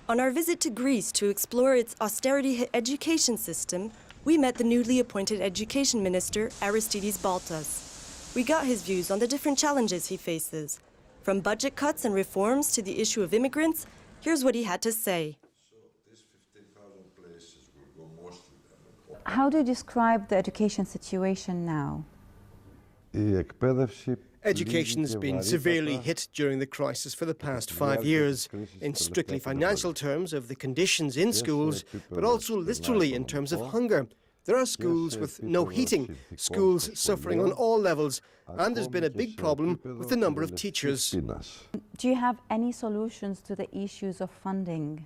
On our visit to Greece to explore its austerity education system, we met the newly appointed education minister, Aristides Baltas. We got his views on the different challenges he faces. From budget cuts and reforms to the issue of immigrants, here's what he had to say. How do you describe the education situation now? Education's been severely hit during the crisis for the past 5 years, in strictly financial terms of the conditions in schools, but also literally in terms of hunger. There are schools with no heating, schools suffering on all levels, and there's been a big problem with the number of teachers. Do you have any solutions to the issues of funding?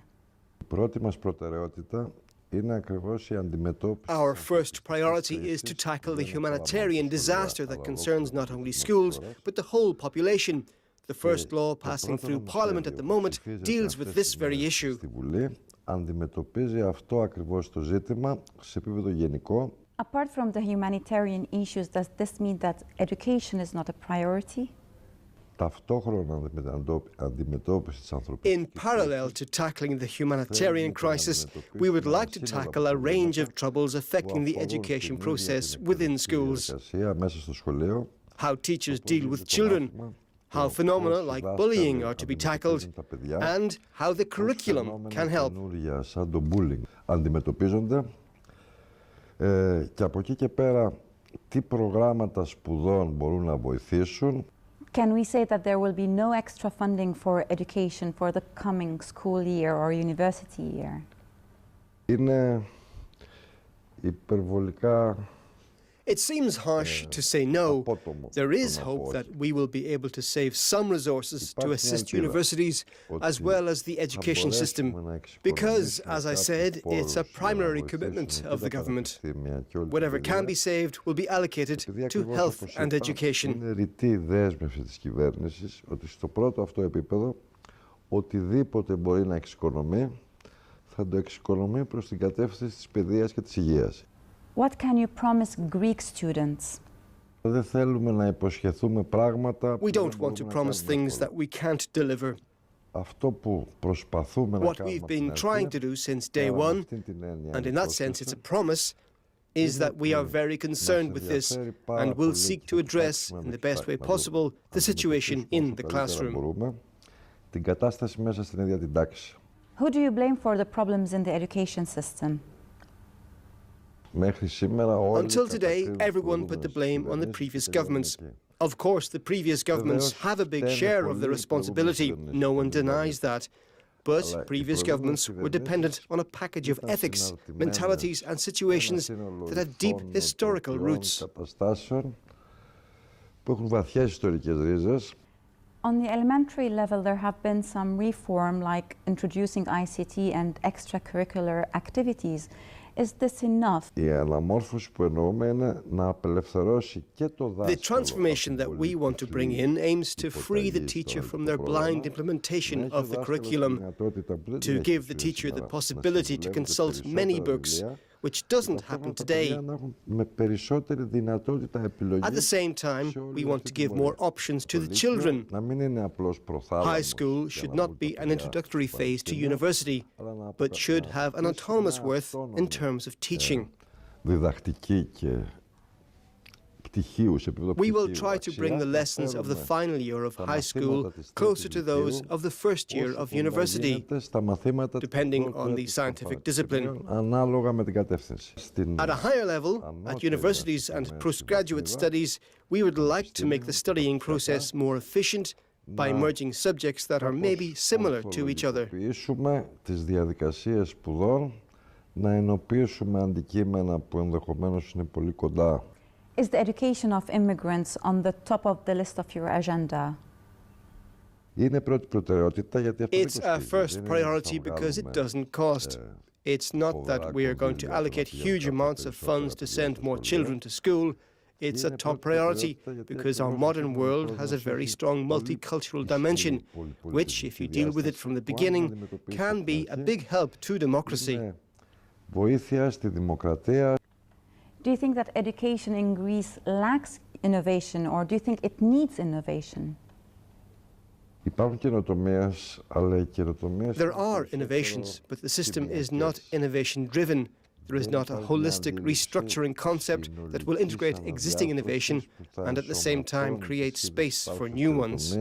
Our first priority is to tackle the humanitarian disaster that concerns not only schools, but the whole population. The first law passing through Parliament at the moment deals with this very issue. Apart from the humanitarian issues, does this mean that education is not a priority? In parallel to tackling the humanitarian crisis, we would like to tackle a range of troubles affecting the education process within schools. How teachers deal with children, how phenomena like bullying are to be tackled, and how the curriculum can help. Can we say that there will be no extra funding for education for the coming school year or university year? It seems harsh to say no. There is hope that we will be able to save some resources to assist universities as well as the education system, because, as I said, it's a primary commitment of the government. Whatever can be saved will be allocated to health and education. What can you promise Greek students? We don't want to promise things that we can't deliver. What we've been trying to do since day one, and in that sense it's a promise, is that we are very concerned with this and will seek to address, in the best way possible, the situation in the classroom. Who do you blame for the problems in the education system? Until today, everyone put the blame on the previous governments. Of course, the previous governments have a big share of the responsibility. No one denies that. But previous governments were dependent on a package of ethics, mentalities and situations that had deep historical roots. On the elementary level, there have been some reform, like introducing ICT and extracurricular activities. Is this enough? The transformation that we want to bring in aims to free the teacher from their blind implementation of the curriculum, to give the teacher the possibility to consult many books, which doesn't happen today. At the same time, we want to give more options to the children. High school should not be an introductory phase to university, but should have an autonomous worth in terms of teaching. We will try to bring the lessons of the final year of high school closer to those of the first year of university, depending on the scientific discipline. At a higher level, at universities and postgraduate studies, we would like to make the studying process more efficient by merging subjects that are maybe similar to each other. Is the education of immigrants on the top of the list of your agenda? It's a first priority because it doesn't cost. It's not that we are going to allocate huge amounts of funds to send more children to school. It's a top priority because our modern world has a very strong multicultural dimension, which, if you deal with it from the beginning, can be a big help to democracy. Do you think that education in Greece lacks innovation, or do you think it needs innovation? There are innovations, but the system is not innovation-driven. There is not a holistic restructuring concept that will integrate existing innovation and at the same time create space for new ones.